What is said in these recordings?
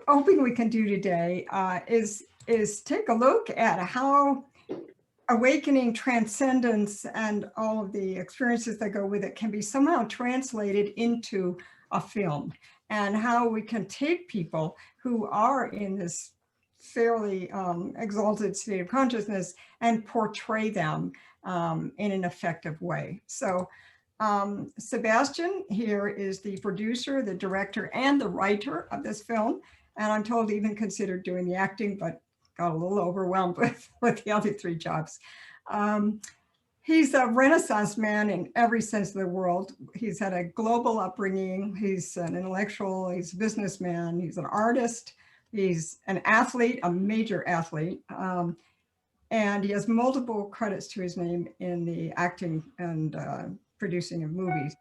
hoping we can do today is take a look at how awakening, transcendence, and all of the experiences that go with it can be somehow translated into a film, and how we can take people who are in this fairly exalted state of consciousness and portray them in an effective way. So Sebastian here is the producer, the director, and the writer of this film. And I'm told even considered doing the acting, but got a little overwhelmed with the other three jobs. He's a Renaissance man in every sense of the world. He's had a global upbringing. He's an intellectual, he's a businessman, he's an artist, he's an athlete, a major athlete. And he has multiple credits to his name in the acting and producing of movies.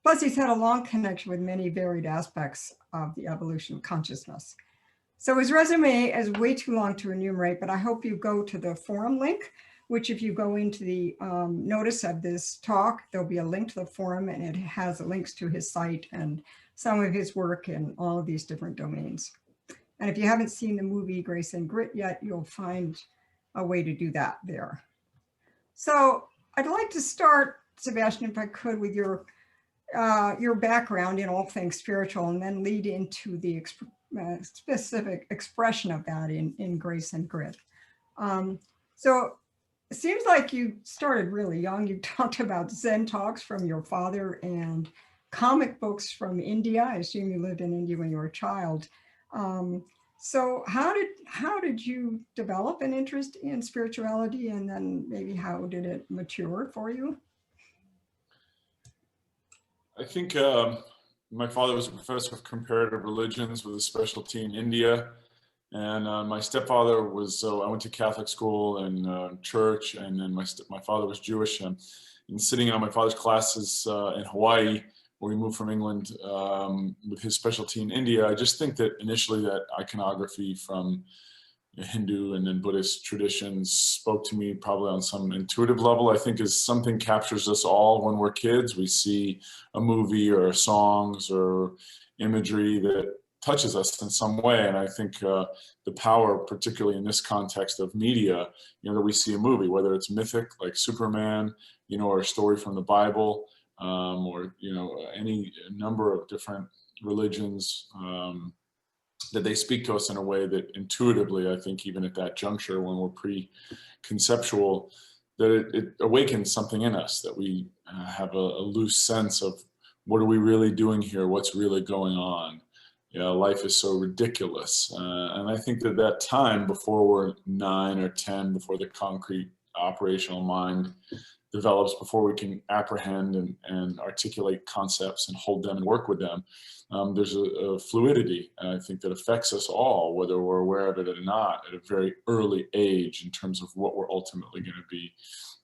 Plus, he's had a long connection with many varied aspects of the evolution of consciousness. So his resume is way too long to enumerate, but I hope you go to the forum link, which if you go into the notice of this talk, there'll be a link to the forum, and it has links to his site and some of his work in all of these different domains. And if you haven't seen the movie Grace and Grit yet, you'll find a way to do that there. So I'd like to start, Sebastian, if I could, with your background in all things spiritual, and then lead into the specific expression of that in Grace and Grit. So it seems like you started really young. You talked about Zen talks from your father and comic books from India. I assume you lived in India when you were a child. So how did you develop an interest in spirituality, and then maybe how did it mature for you? I think my father was a professor of comparative religions with a specialty in India. And my stepfather was, I went to Catholic school and church, and then my father was Jewish. And sitting on my father's classes in Hawaii, where we moved from England with his specialty in India, I just think that initially that iconography from Hindu and then Buddhist traditions spoke to me probably on some intuitive level. I think as something captures us all when we're kids, we see a movie or songs or imagery that touches us in some way. And I think the power, particularly in this context of media, that we see a movie, whether it's mythic like Superman, or a story from the Bible, or any number of different religions, that they speak to us in a way that intuitively, I think even at that juncture when we're pre-conceptual, that it awakens something in us, that we have a loose sense of what are we really doing here, what's really going on. Life is so ridiculous. And I think that time before we're 9 or 10, before the concrete operational mind develops, before we can apprehend and articulate concepts and hold them and work with them, there's a fluidity, I think, that affects us all, whether we're aware of it or not, at a very early age in terms of what we're ultimately going to be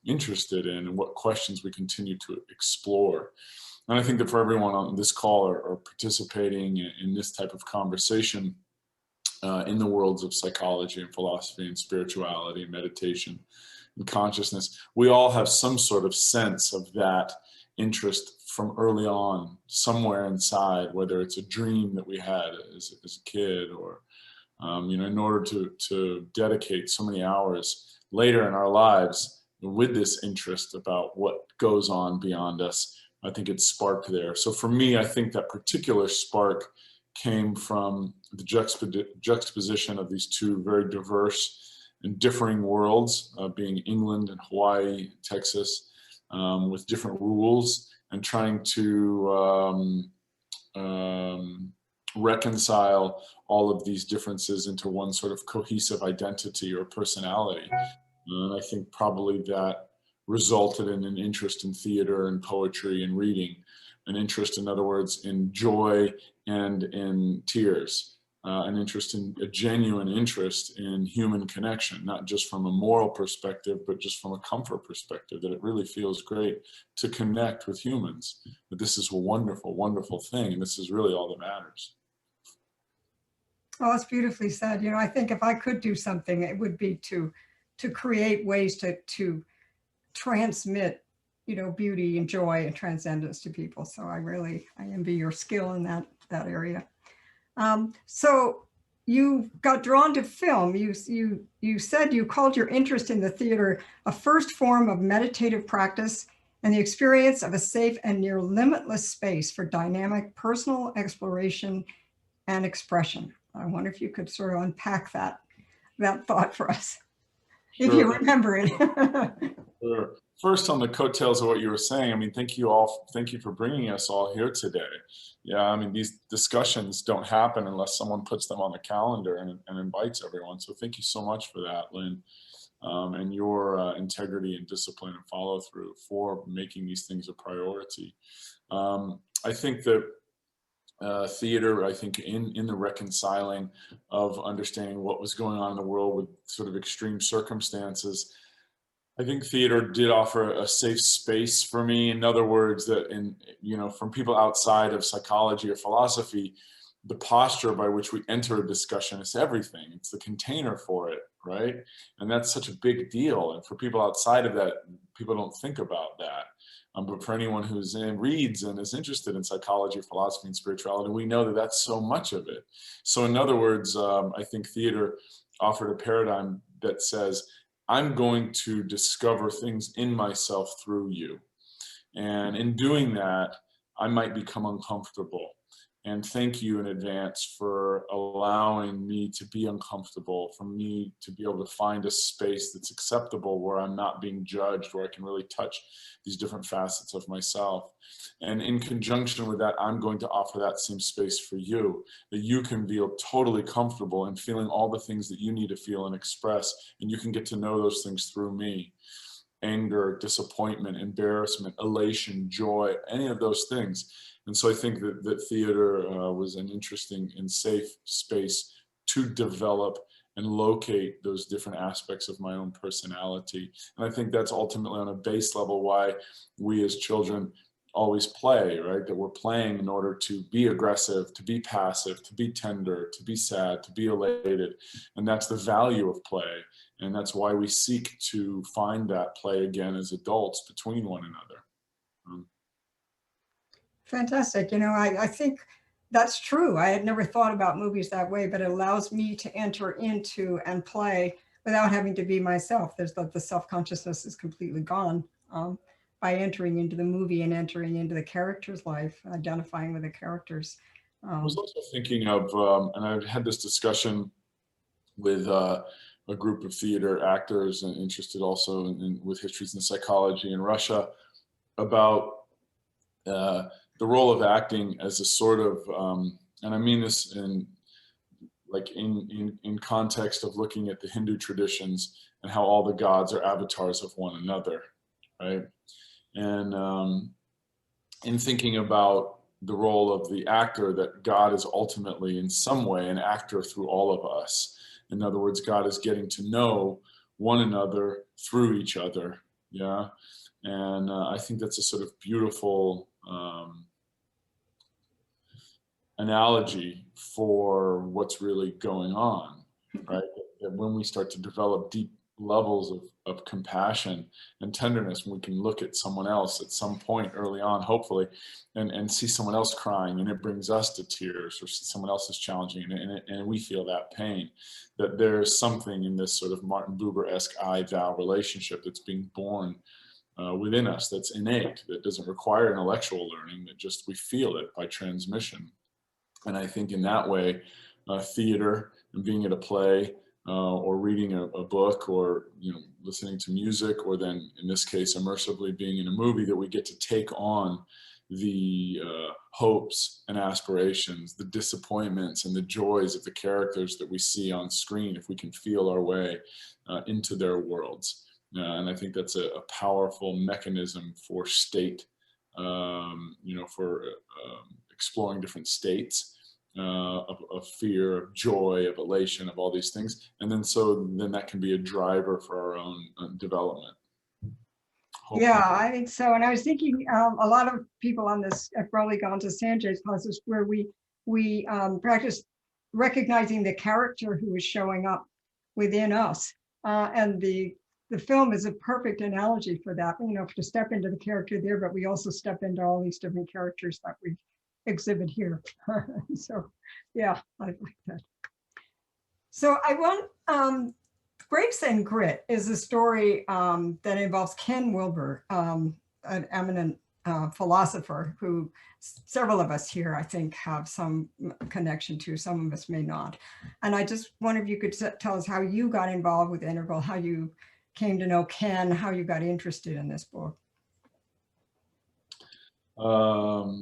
interested in and what questions we continue to explore. And I think that for everyone on this call or participating in this type of conversation in the worlds of psychology and philosophy and spirituality and meditation and consciousness, we all have some sort of sense of that interest from early on, somewhere inside, whether it's a dream that we had as a kid or, in order to dedicate so many hours later in our lives with this interest about what goes on beyond us. I think it sparked there. So for me, I think that particular spark came from the juxtaposition of these two very diverse and differing worlds, being England and Hawaii, Texas, with different rules, and trying to reconcile all of these differences into one sort of cohesive identity or personality. And I think probably that resulted in an interest in theater and poetry and reading, an interest, in other words, in joy and in tears, a genuine interest in human connection, not just from a moral perspective, but just from a comfort perspective, that it really feels great to connect with humans, that this is a wonderful, wonderful thing, and this is really all that matters. Oh, that's beautifully said. I think if I could do something, it would be to create ways to transmit, beauty and joy and transcendence to people. So I envy your skill in that area. So you got drawn to film. You said you called your interest in the theater a first form of meditative practice and the experience of a safe and near limitless space for dynamic personal exploration and expression. I wonder if you could sort of unpack that thought for us, if you Sure. remember it. Sure. First, on the coattails of what you were saying, I mean, thank you for bringing us all here today. Yeah, I mean, these discussions don't happen unless someone puts them on the calendar and invites everyone. So thank you so much for that, Lynn, and your integrity and discipline and follow through for making these things a priority. I think that theater, I think in the reconciling of understanding what was going on in the world with sort of extreme circumstances, I think theater did offer a safe space for me. In other words, that from people outside of psychology or philosophy, the posture by which we enter a discussion is everything. It's the container for it, right? And that's such a big deal. And for people outside of that, people don't think about that. But for anyone who's reads and is interested in psychology, philosophy, and spirituality, we know that that's so much of it. So in other words, I think theater offered a paradigm that says, I'm going to discover things in myself through you. And in doing that, I might become uncomfortable. And thank you in advance for allowing me to be uncomfortable, for me to be able to find a space that's acceptable where I'm not being judged, where I can really touch these different facets of myself. And in conjunction with that, I'm going to offer that same space for you, that you can feel totally comfortable in feeling all the things that you need to feel and express, and you can get to know those things through me. Anger, disappointment, embarrassment, elation, joy, any of those things. And so I think that theater was an interesting and safe space to develop and locate those different aspects of my own personality. And I think that's ultimately on a base level why we as children always play, right? That we're playing in order to be aggressive, to be passive, to be tender, to be sad, to be elated. And that's the value of play. And that's why we seek to find that play again as adults between one another. Fantastic. I think that's true. I had never thought about movies that way, but it allows me to enter into and play without having to be myself. There's the self-consciousness is completely gone by entering into the movie and entering into the character's life, identifying with the characters. I was also thinking of, and I've had this discussion with a group of theater actors and interested also with histories and psychology in Russia about the role of acting as a sort of, and I mean this in context of looking at the Hindu traditions and how all the gods are avatars of one another, right? And in thinking about the role of the actor, that God is ultimately in some way an actor through all of us. In other words, God is getting to know one another through each other, yeah? And I think that's a sort of beautiful analogy for what's really going on, right? That when we start to develop deep levels of compassion and tenderness, we can look at someone else at some point early on, hopefully, and see someone else crying, and it brings us to tears, or see someone else is challenging, and we feel that pain. That there's something in this sort of Martin Buber-esque I-thou relationship that's being born within us, that's innate, that doesn't require intellectual learning, that just we feel it by transmission. And I think in that way, theater and being at a play or reading a book, or listening to music, or then in this case immersively being in a movie, that we get to take on the hopes and aspirations, the disappointments and the joys of the characters that we see on screen, if we can feel our way into their worlds. And I think that's a powerful mechanism for state, for exploring different states of fear, of joy, of elation, of all these things. And then that can be a driver for our own development. Hopefully. Yeah, I think so. And I was thinking a lot of people on this have probably gone to Sanjay's classes where we practice recognizing the character who is showing up within us. And the film is a perfect analogy for that, to step into the character there, but we also step into all these different characters that exhibit here. So, yeah, I like that. So I want, Grace and Grit is a story that involves Ken Wilber, an eminent philosopher who several of us here, I think, have some connection to, some of us may not. And I just wonder if you could tell us how you got involved with Integral, how you came to know Ken, how you got interested in this book. I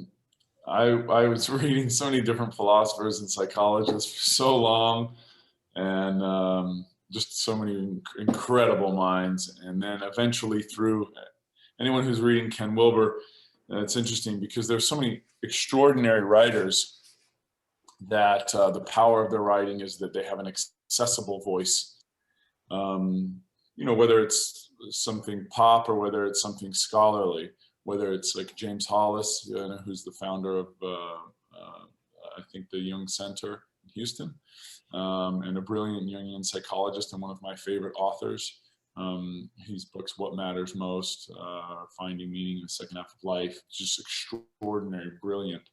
was reading so many different philosophers and psychologists for so long, and just so many incredible minds. And then eventually, through anyone who's reading Ken Wilber, it's interesting because there's so many extraordinary writers that the power of their writing is that they have an accessible voice. Whether it's something pop or whether it's something scholarly, whether it's like James Hollis, who's the founder of, I think, the Jung Center in Houston, and a brilliant Jungian psychologist and one of my favorite authors. His books, What Matters Most, Finding Meaning in the Second Half of Life, just extraordinary, brilliant.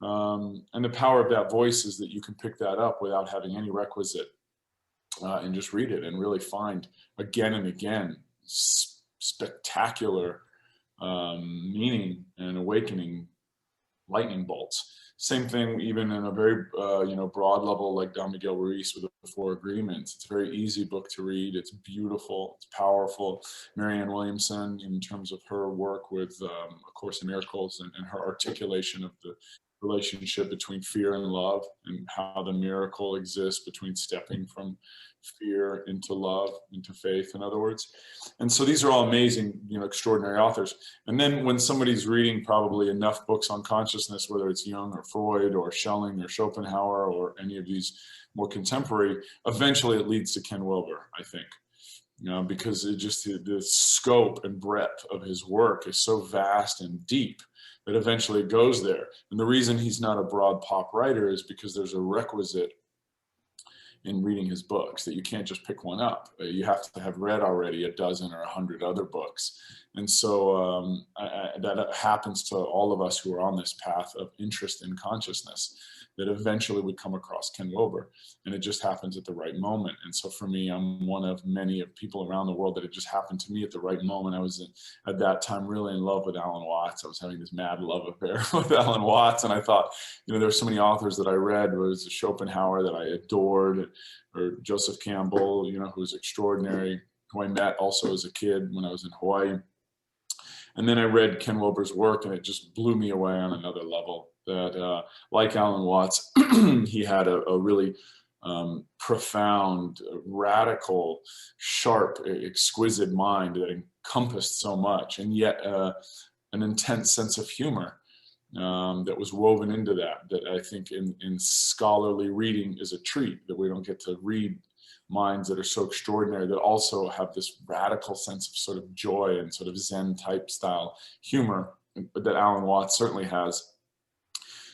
And the power of that voice is that you can pick that up without having any requisite and just read it and really find again and again spectacular meaning and awakening lightning bolts. Same thing even in a very broad level like Don Miguel Ruiz with the Four Agreements. It's a very easy book to read. It's beautiful. It's powerful. Marianne Williamson, in terms of her work with A Course in Miracles and her articulation of the relationship between fear and love and how the miracle exists between stepping from fear into love, into faith, in other words. And so these are all amazing, extraordinary authors. And then when somebody's reading probably enough books on consciousness, whether it's Jung or Freud or Schelling or Schopenhauer or any of these more contemporary, eventually it leads to Ken Wilber, I think. Because the scope and breadth of his work is so vast and deep that eventually it goes there. And the reason he's not a broad pop writer is because there's a requisite in reading his books that you can't just pick one up. You have to have read already a dozen or 100 other books. And so that happens to all of us who are on this path of interest in consciousness, that eventually we come across Ken Wilber, and it just happens at the right moment. And so for me, I'm one of many of people around the world that it just happened to me at the right moment. I was at that time really in love with Alan Watts. I was having this mad love affair with Alan Watts, and I thought, there were so many authors that I read. Was Schopenhauer that I adored, or Joseph Campbell, who was extraordinary, who I met also as a kid when I was in Hawaii. And then I read Ken Wilber's work, and it just blew me away on another level. That, like Alan Watts, he had a really profound, radical, sharp, exquisite mind that encompassed so much, and yet an intense sense of humor that was woven into that I think in scholarly reading is a treat, that we don't get to read minds that are so extraordinary that also have this radical sense of sort of joy and sort of Zen type style humor that Alan Watts certainly has.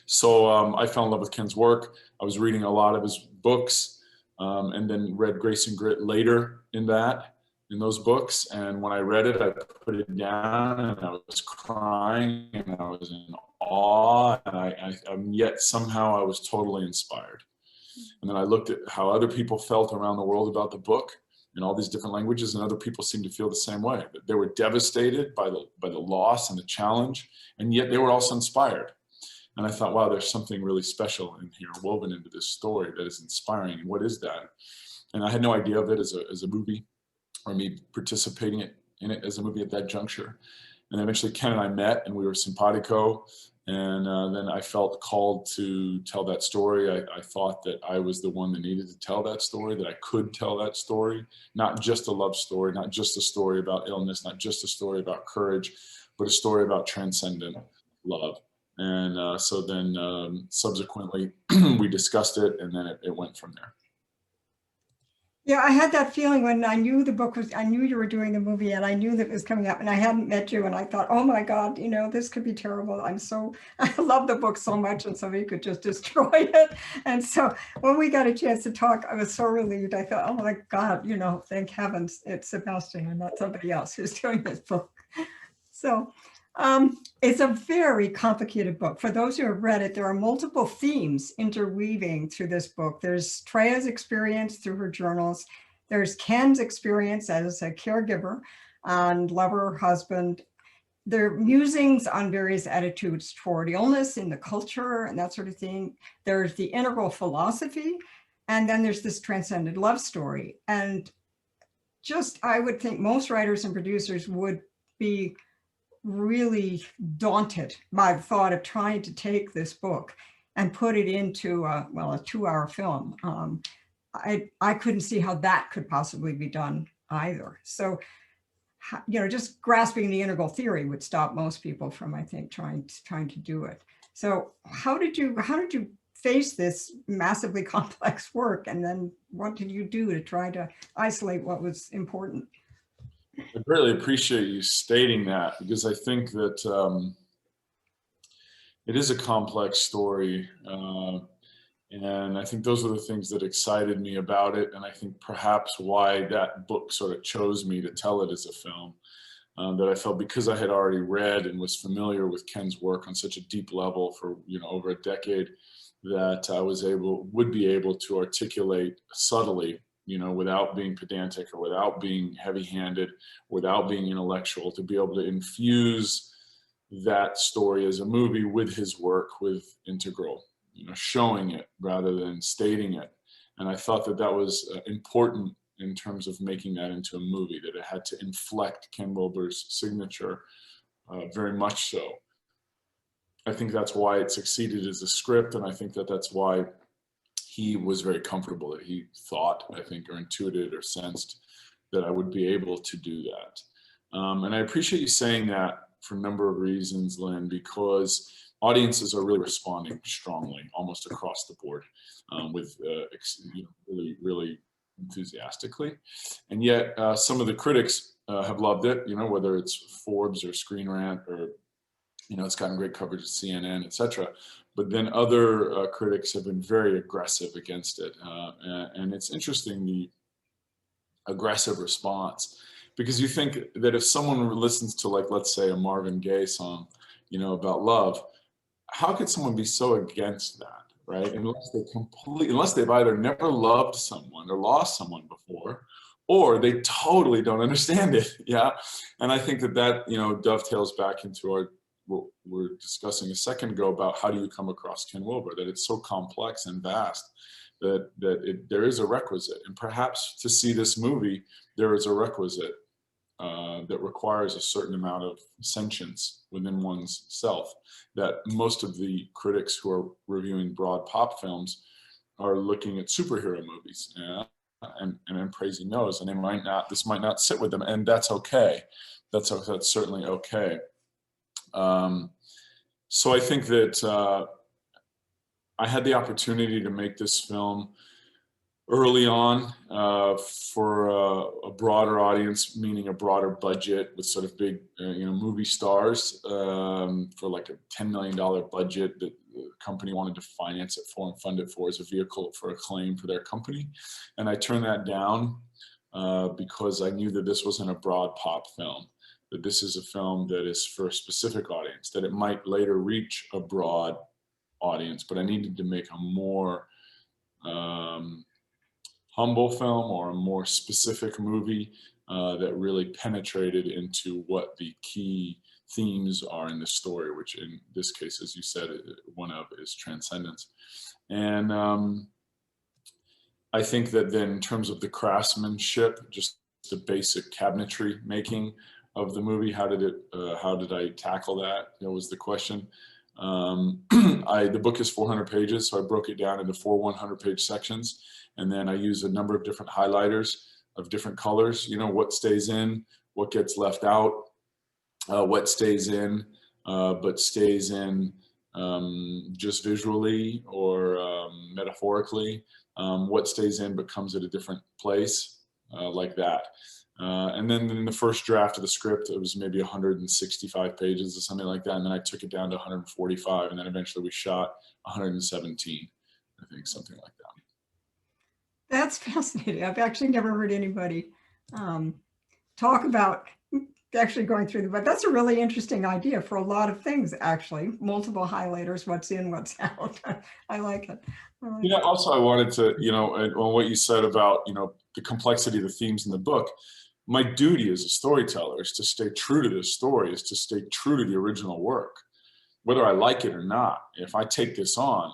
So I fell in love with Ken's work. I was reading a lot of his books, and then read Grace and Grit later in those books. And when I read it, I put it down and I was crying and I was in awe, and yet somehow I was totally inspired. And then I looked at how other people felt around the world about the book in all these different languages, and other people seemed to feel the same way. They were devastated by the loss and the challenge, and yet they were also inspired. And I thought, wow, there's something really special in here woven into this story that is inspiring. And what is that? And I had no idea of it as a movie, or me participating in it as a movie at that juncture. And eventually Ken and I met, and we were simpatico. And then I felt called to tell that story. I thought that I was the one that needed to tell that story, that I could tell that story, not just a love story, not just a story about illness, not just a story about courage, but a story about transcendent love. And so then subsequently we discussed it, and then it went from there. Yeah, I had that feeling when I knew the book was, I knew you were doing the movie, and I knew that it was coming up, and I hadn't met you, and I thought, oh my God, this could be terrible. I love the book so much, and somebody could just destroy it. And so when we got a chance to talk, I was so relieved. I thought, oh my God, thank heavens it's Sebastian and not somebody else who's doing this book. So It's a very complicated book. For those who have read it, there are multiple themes interweaving through this book. There's Treya's experience through her journals. There's Ken's experience as a caregiver and lover, husband. There are musings on various attitudes toward illness in the culture and that sort of thing. There's the integral philosophy, and then there's this transcendent love story. And just, I would think most writers and producers would be really daunted by the thought of trying to take this book and put it into a 2-hour film. I couldn't see how that could possibly be done either. So, just grasping the integral theory would stop most people from, I think, trying to do it. So how did you face this massively complex work? And then what did you do to try to isolate what was important? I really appreciate you stating that, because I think that it is a complex story. And I think those are the things that excited me about it. And I think perhaps why that book sort of chose me to tell it as a film, that I felt because I had already read and was familiar with Ken's work on such a deep level for, over a decade, that I would be able to articulate subtly, without being pedantic or without being heavy-handed, without being intellectual, to be able to infuse that story as a movie with his work, with integral, showing it rather than stating it. And I thought that that was important in terms of making that into a movie, that it had to inflect Ken Wilber's signature, very much so. I think that's why it succeeded as a script, and I think that that's why he was very comfortable, that he thought, I think, or intuited or sensed that I would be able to do that. And I appreciate you saying that for a number of reasons, Lynn, because audiences are really responding strongly, almost across the board, with really, really enthusiastically. And yet some of the critics have loved it, whether it's Forbes or Screen Rant, or it's gotten great coverage at CNN, etc. But then other critics have been very aggressive against it. And it's interesting, the aggressive response, because you think that if someone listens to, like, let's say, a Marvin Gaye song, about love, how could someone be so against that, right? Unless they've either never loved someone or lost someone before, or they totally don't understand it. Yeah. And I think that dovetails back into what we're discussing a second ago about how do you come across Ken Wilber, that it's so complex and vast that there is a requisite. And perhaps to see this movie, there is a requisite that requires a certain amount of sentience within one's self, that most of the critics who are reviewing broad pop films are looking at superhero movies, and praising those, and this might not sit with them, and that's okay. That's certainly okay. So I think that I had the opportunity to make this film early on for a broader audience, meaning a broader budget with sort of big, movie stars, for like a $10 million budget that the company wanted to finance it for and fund it for as a vehicle for acclaim for their company. And I turned that down because I knew that this wasn't a broad pop film, that this is a film that is for a specific audience, that it might later reach a broad audience, but I needed to make a more humble film, or a more specific movie that really penetrated into what the key themes are in the story, which in this case, as you said, one of is transcendence. And I think that then in terms of the craftsmanship, just the basic cabinetry making of the movie, how did I tackle that? That was the question. The book is 400 pages, so I broke it down into 4 100-page sections. And then I use a number of different highlighters of different colors, what stays in, what gets left out, what stays in, but stays in just visually or metaphorically, what stays in but comes at a different place, like that. And then in the first draft of the script, it was maybe 165 pages or something like that. And then I took it down to 145, and then eventually we shot 117, I think, something like that. That's fascinating. I've actually never heard anybody talk about actually going through but that's a really interesting idea for a lot of things, actually. Multiple highlighters, what's in, what's out. I like it. I like it. Also, I wanted to, on what you said about, the complexity of the themes in the book, my duty as a storyteller is to stay true to this story, is to stay true to the original work, whether I like it or not. If I take this on,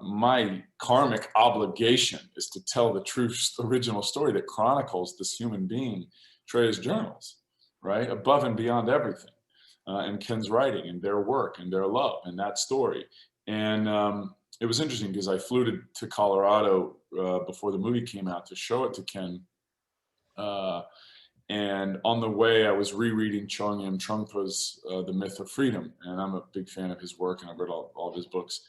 my karmic obligation is to tell the true original story that chronicles this human being, Treya's journals, right? Above and beyond everything. And Ken's writing and their work and their love and that story. And it was interesting because I flew to Colorado before the movie came out to show it to Ken. And on the way, I was rereading Chögyam Trungpa's The Myth of Freedom. And I'm a big fan of his work, and I've read all of his books.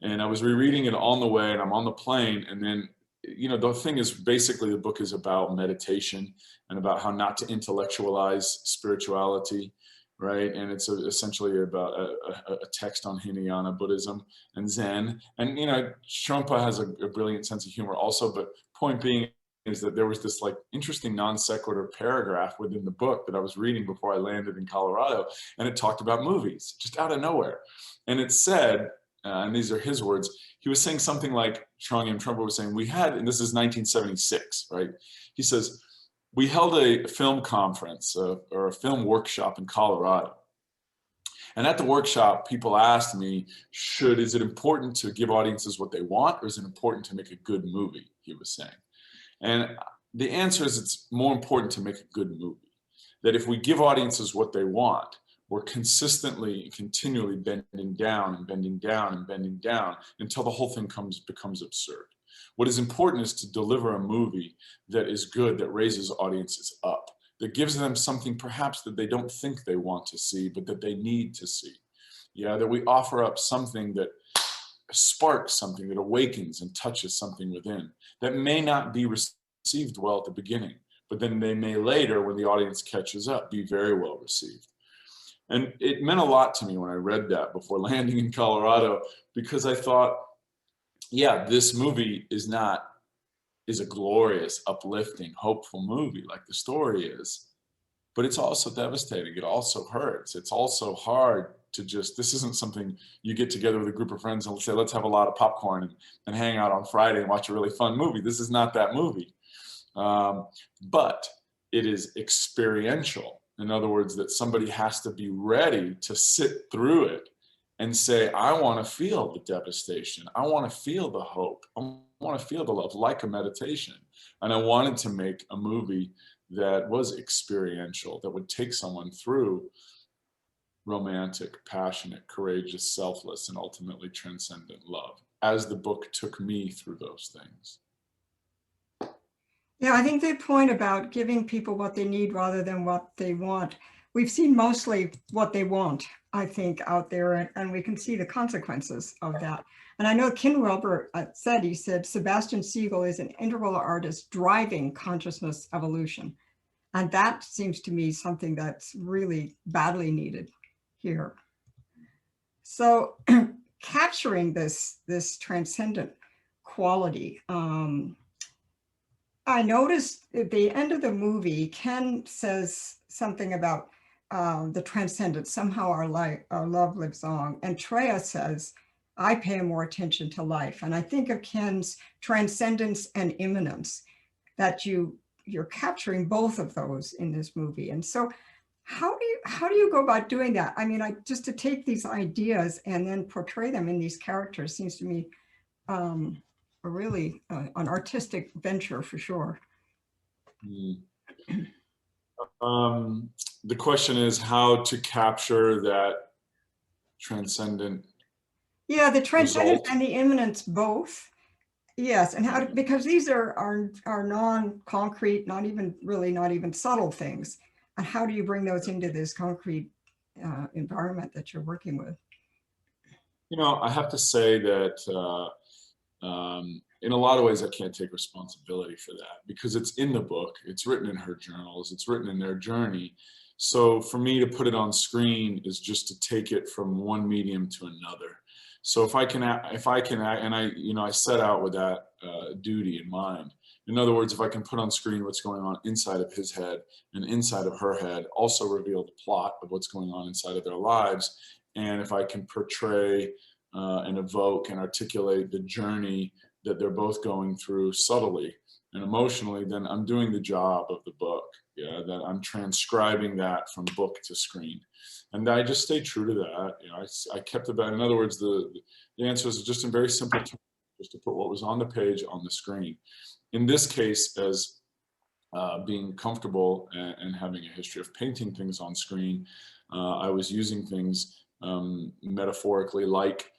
And I was rereading it on the way, and I'm on the plane. And then, the thing is, basically, the book is about meditation and about how not to intellectualize spirituality, right? And it's essentially about a text on Hinayana Buddhism and Zen. And, Trungpa has a brilliant sense of humor also, but point being is that there was this like interesting non sequitur paragraph within the book that I was reading before I landed in Colorado, and it talked about movies just out of nowhere. And it said, and these are his words, he was saying something like, Chögyam Trungpa was saying, we had, and this is 1976, right? He says, we held a film conference or a film workshop in Colorado. And at the workshop, people asked me, is it important to give audiences what they want, or is it important to make a good movie, he was saying. And the answer is it's more important to make a good movie. That if we give audiences what they want, we're consistently and continually bending down and bending down and bending down until the whole thing becomes absurd. What is important is to deliver a movie that is good, that raises audiences up, that gives them something perhaps that they don't think they want to see, but that they need to see. Yeah, that we offer up something that sparks something, that awakens and touches something within, that may not be received well at the beginning, but then they may later, when the audience catches up, be very well received. And it meant a lot to me when I read that before landing in Colorado, because I thought, yeah, this movie is a glorious, uplifting, hopeful movie like the story is, but it's also devastating. It also hurts. It's also hard to this isn't something you get together with a group of friends and say, let's have a lot of popcorn and hang out on Friday and watch a really fun movie. This is not that movie. But it is experiential. In other words, that somebody has to be ready to sit through it and say, I want to feel the devastation. I want to feel the hope. I want to feel the love, like a meditation. And I wanted to make a movie that was experiential, that would take someone through romantic, passionate, courageous, selfless, and ultimately transcendent love, as the book took me through those things. Yeah, I think the point about giving people what they need rather than what they want, we've seen mostly what they want, I think, out there, and we can see the consequences of that. And I know Ken Wilber said, Sebastian Siegel is an integral artist driving consciousness evolution. And that seems to me something that's really badly needed here. So capturing this transcendent quality, I noticed at the end of the movie, Ken says something about the transcendent. Somehow our love lives on. And Treya says, I pay more attention to life. And I think of Ken's transcendence and immanence, that you're capturing both of those in this movie. And so how do you go about doing that? I mean, just to take these ideas and then portray them in these characters seems to me a really an artistic venture for sure. The question is how to capture that transcendent. Yeah, the transcendence result. and the immanence both. Yes, and how because these are non-concrete, not even subtle things. And how do you bring those into this concrete environment that you're working with? I have to say that in a lot of ways, I can't take responsibility for that because it's in the book. It's written in her journals. It's written in their journey. So for me to put it on screen is just to take it from one medium to another. So if I can, and I set out with that duty in mind. In other words, if I can put on screen what's going on inside of his head and inside of her head, also reveal the plot of what's going on inside of their lives, and if I can portray and evoke and articulate the journey that they're both going through subtly and emotionally, then I'm doing the job of the book. Yeah, that I'm transcribing that from book to screen, and I just stay true to that. I kept about. In other words, the answer is just in very simple terms, just to put what was on the page on the screen. In this case, as being comfortable and having a history of painting things on screen, I was using things metaphorically, like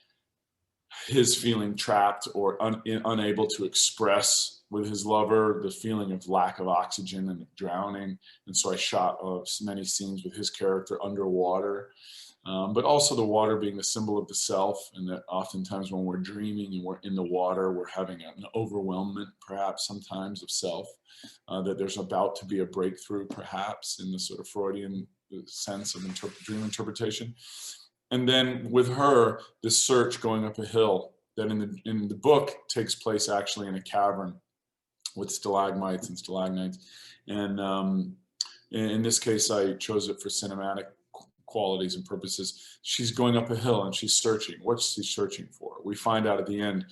his feeling trapped or unable to express with his lover, the feeling of lack of oxygen and drowning. And so I shot many scenes with his character underwater, but also the water being the symbol of the self, and that oftentimes when we're dreaming and we're in the water, we're having an overwhelmment, perhaps sometimes, of self, that there's about to be a breakthrough, perhaps, in the sort of Freudian sense of dream interpretation. And then with her, this search going up a hill that in the book takes place actually in a cavern with stalagmites and stalagmites. And in this case, I chose it for cinematic qualities and purposes. She's going up a hill and she's searching. What's she searching for? We find out at the end,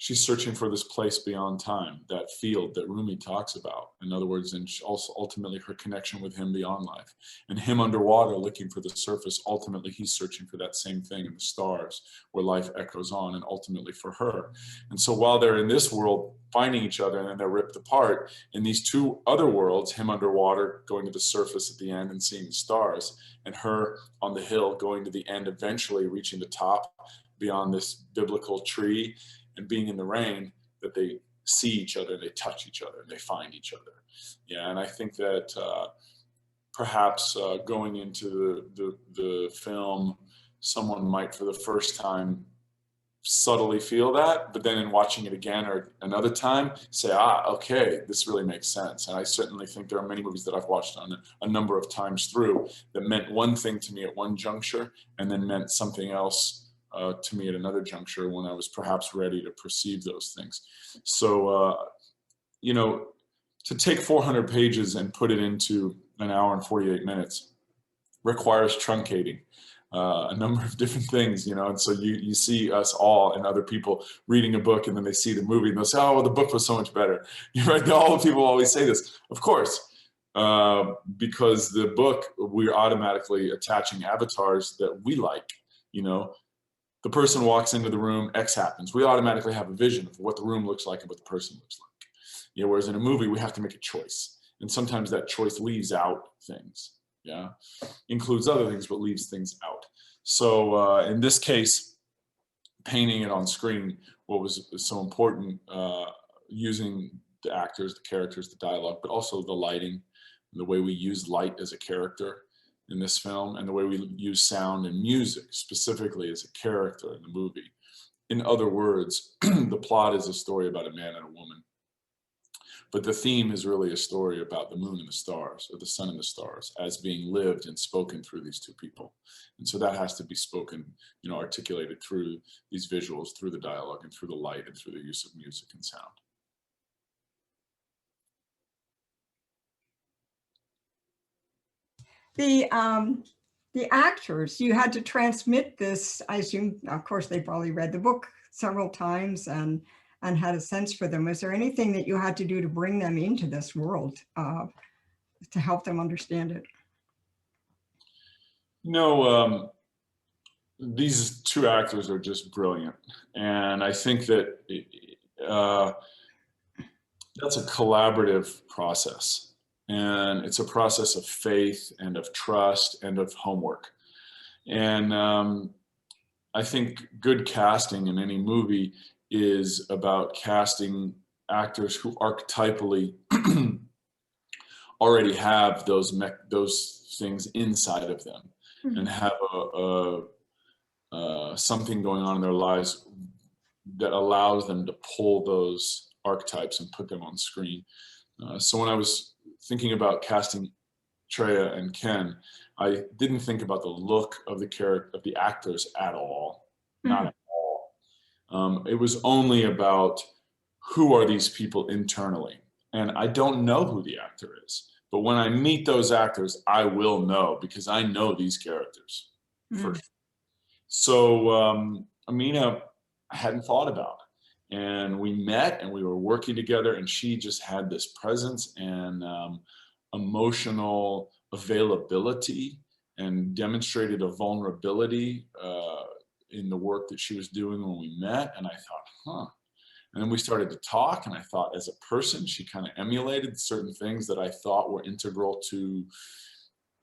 she's searching for this place beyond time, that field that Rumi talks about. In other words, and also ultimately her connection with him beyond life. And him underwater looking for the surface, ultimately he's searching for that same thing in the stars where life echoes on, and ultimately for her. And so while they're in this world finding each other and then they're ripped apart, in these two other worlds, him underwater going to the surface at the end and seeing the stars, and her on the hill going to the end, eventually reaching the top beyond this biblical tree, and being in the rain, that they see each other, they touch each other, they find each other. Yeah, and I think that perhaps going into the film, someone might for the first time subtly feel that, but then in watching it again or another time, say, okay, this really makes sense. And I certainly think there are many movies that I've watched on a number of times through that meant one thing to me at one juncture and then meant something else to me at another juncture when I was perhaps ready to perceive those things. So, to take 400 pages and put it into an hour and 48 minutes requires truncating a number of different things, and so you see us all and other people reading a book, and then they see the movie and they'll say, oh, well, the book was so much better. Right? All the people always say this, of course, because the book, we're automatically attaching avatars that we like. The person walks into the room, X happens. We automatically have a vision of what the room looks like and what the person looks like. Whereas in a movie, we have to make a choice. And sometimes that choice leaves out things, includes other things, but leaves things out. So in this case, painting it on screen, what was so important, using the actors, the characters, the dialogue, but also the lighting, the way we use light as a character in this film, and the way we use sound and music specifically as a character in the movie. In other words, the plot is a story about a man and a woman, but the theme is really a story about the moon and the stars, or the sun and the stars, as being lived and spoken through these two people. And so that has to be spoken, articulated through these visuals, through the dialogue, and through the light, and through the use of music and sound. The actors, you had to transmit this. I assume, of course, they probably read the book several times and had a sense for them. Was there anything that you had to do to bring them into this world to help them understand it? These two actors are just brilliant, and I think that that's a collaborative process. And it's a process of faith and of trust and of homework. And I think good casting in any movie is about casting actors who archetypally already have those things inside of them, and have something going on in their lives that allows them to pull those archetypes and put them on screen. So when I was thinking about casting Treya and Ken, I didn't think about the look of the character, of the actors at all, not at all. It was only about who are these people internally. And I don't know who the actor is. But when I meet those actors, I will know because I know these characters for sure. So Amina, I hadn't thought about it. And we met and we were working together, and she just had this presence and emotional availability and demonstrated a vulnerability in the work that she was doing when we met. And I thought, huh. And then we started to talk, and I thought as a person, she kind of emulated certain things that I thought were integral to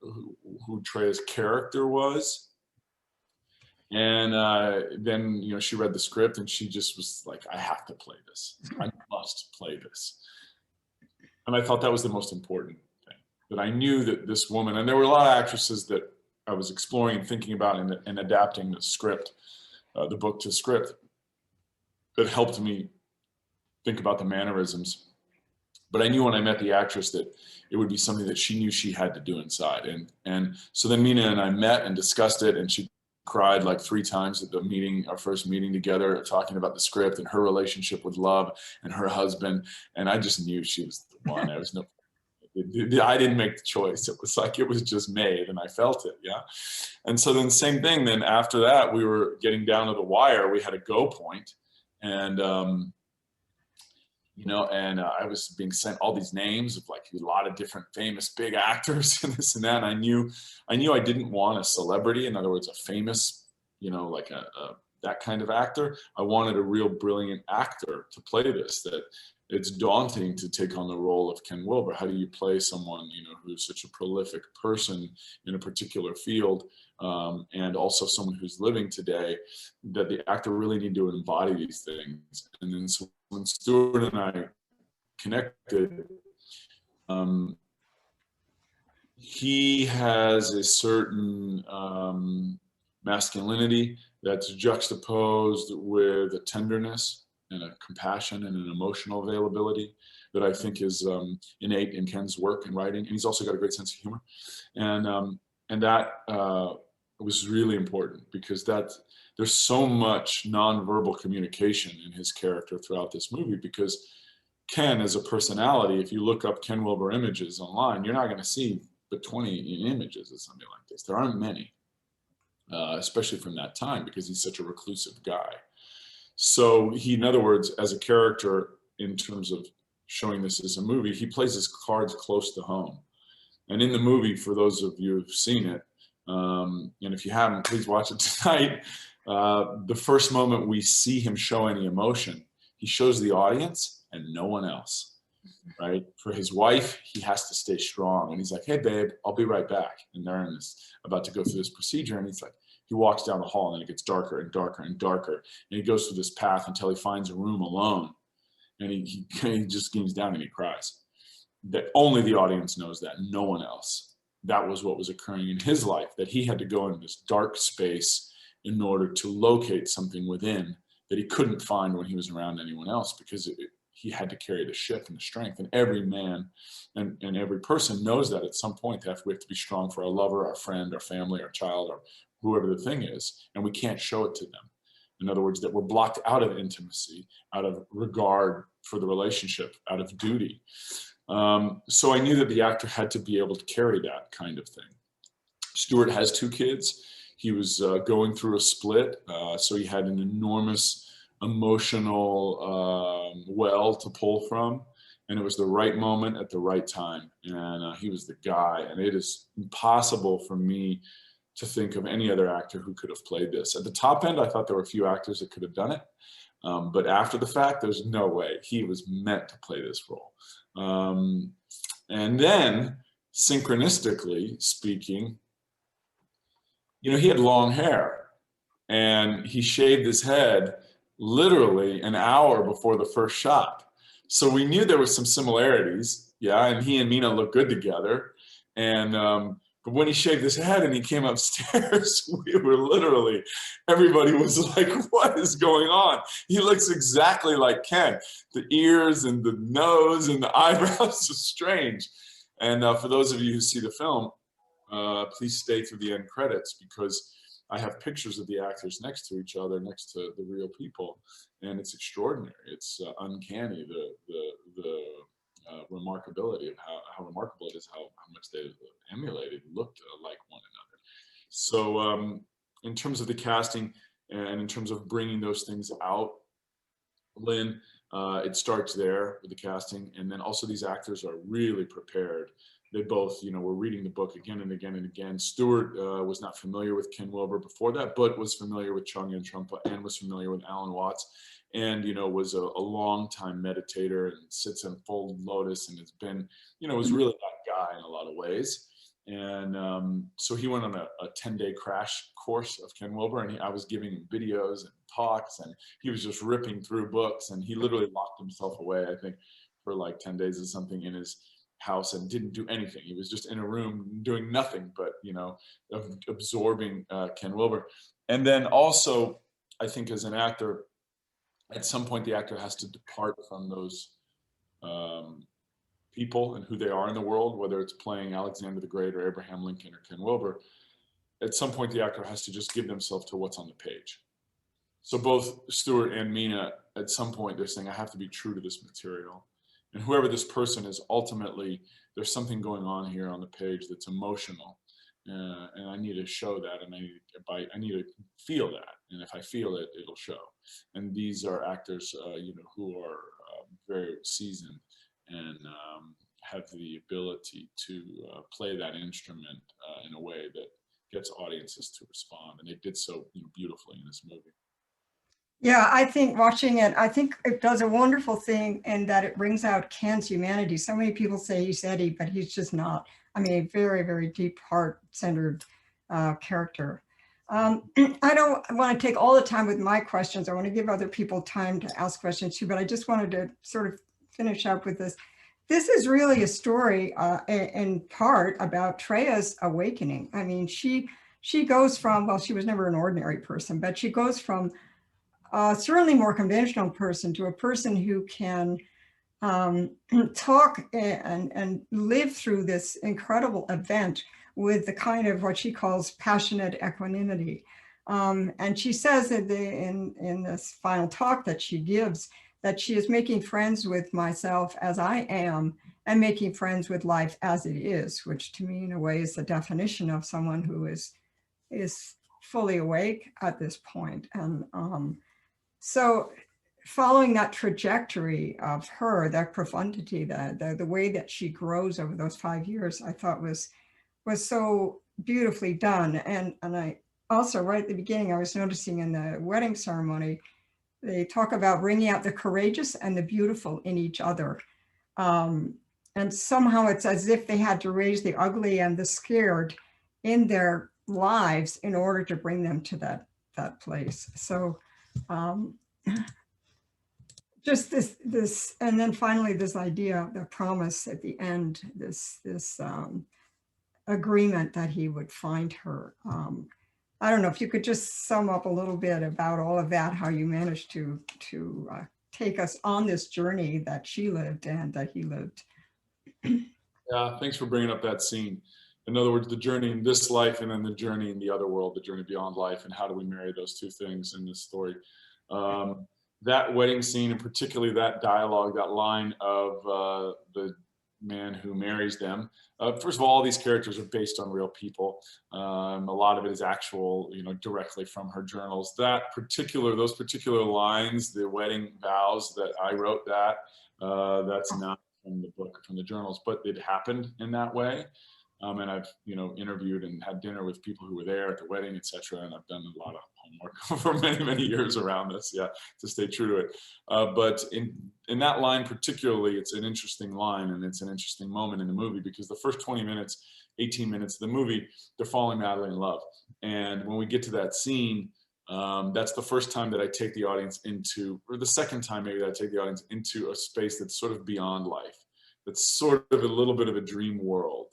who Treya's character was. And then, you know, she read the script and she just was like, I have to play this. I must play this. And I thought that was the most important thing, that I knew that this woman, and there were a lot of actresses that I was exploring and thinking about and adapting the script, the book to script, that helped me think about the mannerisms. But I knew when I met the actress that it would be something that she knew she had to do inside. And so then Mina and I met and discussed it, and she cried like 3 times at the meeting, our first meeting together, talking about the script and her relationship with love and her husband. And I just knew she was the one. I didn't make the choice. It was like, it was just made, and I felt it. Yeah. And so then same thing. Then after that, we were getting down to the wire. We had a go point, and you know, and I was being sent all these names of like a lot of different famous big actors and this and that. And I knew I didn't want a celebrity. In other words, a famous, you know, like that kind of actor. I wanted a real brilliant actor to play this. That it's daunting to take on the role of Ken Wilber. How do you play someone, you know, who's such a prolific person in a particular field, and also someone who's living today, that the actor really need to embody these things. And then so when Stuart and I connected, he has a certain masculinity that's juxtaposed with a tenderness and a compassion and an emotional availability that I think is innate in Ken's work and writing. And he's also got a great sense of humor. And that was really important, because there's so much nonverbal communication in his character throughout this movie, because Ken as a personality, if you look up Ken Wilber images online, you're not going to see but 20 images of something like this. There aren't many, especially from that time, because he's such a reclusive guy. So he, in other words, as a character, in terms of showing this as a movie, he plays his cards close to home. And in the movie, for those of you who've seen it, and if you haven't, please watch it tonight. The first moment we see him show any emotion, he shows the audience and no one else, right? For his wife, he has to stay strong. And he's like, hey, babe, I'll be right back. And they're about to go through this procedure. And he's like, he walks down the hall, and then it gets darker and darker and darker. And he goes through this path until he finds a room alone. And he just leans down and he cries. That only the audience knows that, no one else. That was what was occurring in his life, that he had to go into this dark space in order to locate something within that he couldn't find when he was around anyone else, because he had to carry the ship and the strength. And every man and every person knows that at some point we have to be strong for our lover, our friend, our family, our child, or whoever the thing is, and we can't show it to them. In other words, that we're blocked out of intimacy, out of regard for the relationship, out of duty. So I knew that the actor had to be able to carry that kind of thing. Stuart has 2 kids. He was going through a split, so he had an enormous emotional well to pull from, and it was the right moment at the right time. And he was the guy, and it is impossible for me to think of any other actor who could have played this. At the top end, I thought there were a few actors that could have done it. But after the fact, there's no way. He was meant to play this role. And then, synchronistically speaking, you know, he had long hair, and he shaved his head literally an hour before the first shot. So we knew there was some similarities, yeah, and he and Mina looked good together. And but when he shaved his head and he came upstairs, we were literally, everybody was like, what is going on? He looks exactly like Ken. The ears and the nose and the eyebrows are strange. And for those of you who see the film, please stay through the end credits, because I have pictures of the actors next to each other, next to the real people, and it's extraordinary. It's uncanny, the remarkability of how remarkable it is, how much they emulated, looked like one another. So in terms of the casting and in terms of bringing those things out, Lynn, it starts there with the casting, and then also these actors are really prepared. They both, were reading the book again and again and again. Stewart was not familiar with Ken Wilber before that, but was familiar with Chung and Trumpa and was familiar with Alan Watts, and was a long time meditator and sits in full lotus and has been, was really that guy in a lot of ways. And so he went on a 10-day crash course of Ken Wilber, and I was giving him videos and talks, and he was just ripping through books, and he literally locked himself away, I think, for like 10 days or something in his house and didn't do anything. He was just in a room doing nothing but, absorbing Ken Wilber. And then also, I think as an actor, at some point the actor has to depart from those people and who they are in the world, whether it's playing Alexander the Great or Abraham Lincoln or Ken Wilber. At some point the actor has to just give themselves to what's on the page. So both Stewart and Mina, at some point they're saying, I have to be true to this material. And whoever this person is, ultimately, there's something going on here on the page that's emotional. And I need to show that, and I need to feel that. And if I feel it, it'll show. And these are actors, who are very seasoned and have the ability to play that instrument in a way that gets audiences to respond. And they did so beautifully in this movie. Yeah, I think watching it, I think it does a wonderful thing in that it brings out Ken's humanity. So many people say he's Eddie, but he's just not. I mean, a very, very deep heart-centered character. I don't want to take all the time with my questions. I want to give other people time to ask questions too, but I just wanted to sort of finish up with this. This is really a story in part about Treya's awakening. I mean, she goes from, well, she was never an ordinary person, but she goes from certainly more conventional person to a person who can talk and live through this incredible event with the kind of what she calls passionate equanimity. And she says that in this final talk that she gives, that she is making friends with myself as I am and making friends with life as it is, which to me in a way is the definition of someone who is fully awake at this point. And so following that trajectory of her, that profundity, the way that she grows over those 5 years, I thought was so beautifully done. And I also, right at the beginning, I was noticing in the wedding ceremony, they talk about bringing out the courageous and the beautiful in each other. And somehow it's as if they had to raise the ugly and the scared in their lives in order to bring them to that place. So just this, and then finally this idea of the promise at the end, this agreement that he would find her. I don't know if you could just sum up a little bit about all of that, how you managed to take us on this journey that she lived and that he lived. Yeah, thanks for bringing up that scene. In other words, the journey in this life and then the journey in the other world, the journey beyond life, and how do we marry those two things in this story. That wedding scene, and particularly that dialogue, that line of the man who marries them. First of all these characters are based on real people. A lot of it is actual, directly from her journals. Those particular lines, the wedding vows that I wrote, that's not from the book, from the journals, but it happened in that way. And I've, interviewed and had dinner with people who were there at the wedding, etc. And I've done a lot of homework for many, many years around this, to stay true to it. But in that line particularly, it's an interesting line, and it's an interesting moment in the movie, because the first 20 minutes, 18 minutes of the movie, they're falling madly in love. And when we get to that scene, that's the first time that I take the audience into, or the second time maybe that I take the audience into a space that's sort of beyond life. That's sort of a little bit of a dream world.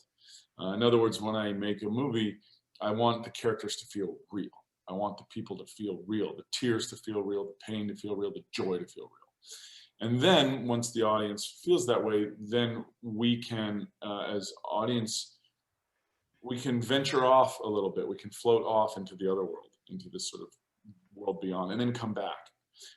In other words, when I make a movie, I want the characters to feel real. I want the people to feel real, the tears to feel real, the pain to feel real, the joy to feel real. And then once the audience feels that way, then we can, as audience we can venture off a little bit. We can float off into the other world, into this sort of world beyond, and then come back.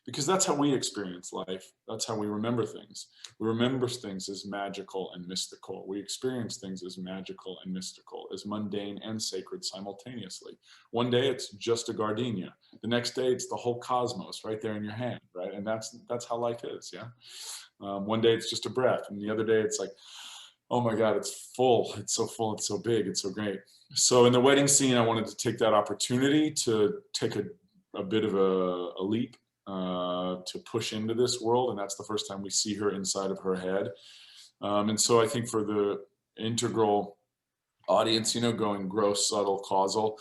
Because that's how we experience life. That's how we remember things. We remember things as magical and mystical. We experience things as magical and mystical, as mundane and sacred simultaneously. One day it's just a gardenia. The next day it's the whole cosmos right there in your hand, right? And that's how life is, yeah? One day it's just a breath, and the other day it's like, oh my God, it's full. It's so full. It's so big. It's so great. So in the wedding scene, I wanted to take that opportunity to take a bit of a leap, to push into this world. And that's the first time we see her inside of her head. And so I think for the integral audience, you know, going gross, subtle, causal,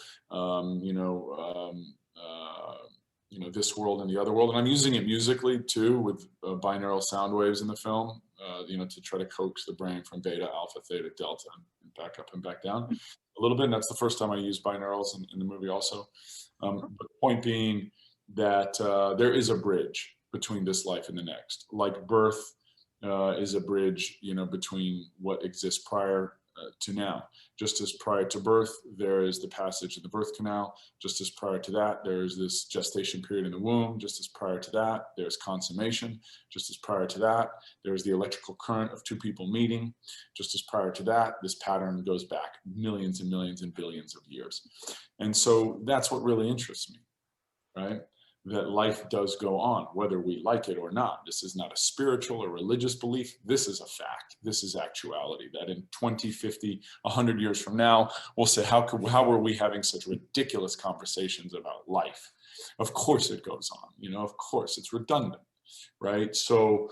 this world and the other world. And I'm using it musically too, with binaural sound waves in the film, to try to coax the brain from beta, alpha, theta, delta, and back up and back down a little bit. And that's the first time I use binaurals in the movie also. But the point being that there is a bridge between this life and the next. Like birth is a bridge, between what exists prior to now. Just as prior to birth, there is the passage of the birth canal. Just as prior to that, there's this gestation period in the womb. Just as prior to that, there's consummation. Just as prior to that, there's the electrical current of two people meeting. Just as prior to that, this pattern goes back millions and millions and billions of years. And so that's what really interests me, right? That life does go on, whether we like it or not. This is not a spiritual or religious belief. This is a fact. This is actuality. That in 20, 50, 100 years from now, we'll say, how were we having such ridiculous conversations about life? Of course it goes on. Of course it's redundant, right? So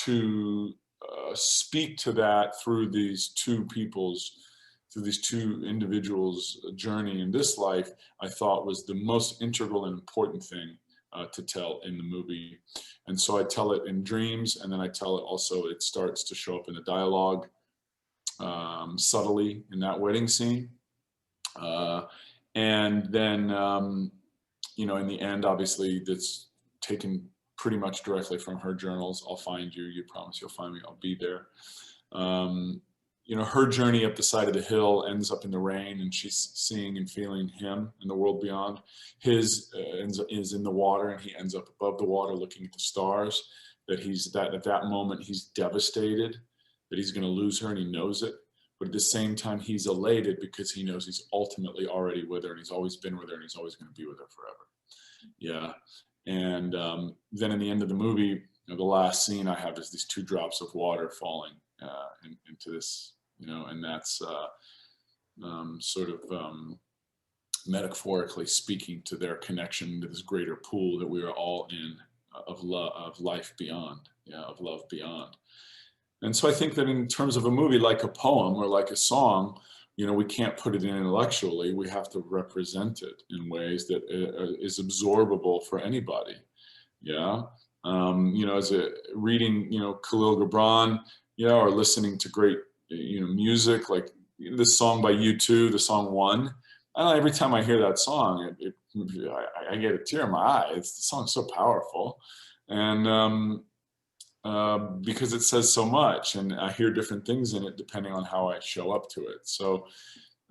to speak to that through these two individuals' journey in this life, I thought was the most integral and important thing to tell in the movie. And so I tell it in dreams, and then I tell it also, it starts to show up in the dialogue subtly in that wedding scene. And then, in the end, obviously, that's taken pretty much directly from her journals. I'll find you. You promise you'll find me. I'll be there. Her journey up the side of the hill ends up in the rain, and she's seeing and feeling him in the world beyond. His is in the water, and he ends up above the water looking at the stars. That at that moment he's devastated that he's going to lose her, and he knows it. But at the same time, he's elated because he knows he's ultimately already with her, and he's always been with her, and he's always going to be with her forever. Yeah. And then in the end of the movie, the last scene I have is these two drops of water falling into this, and that's metaphorically speaking to their connection to this greater pool that we are all in, of love, of life beyond, of love beyond. And so I think that in terms of a movie, like a poem or like a song, we can't put it in intellectually. We have to represent it in ways that is absorbable for anybody. Yeah. As a reading, Khalil Gibran, or listening to great, music, like this song by U2, the song One. And every time I hear that song, I get a tear in my eye. The song's so powerful. And because it says so much, and I hear different things in it depending on how I show up to it. So,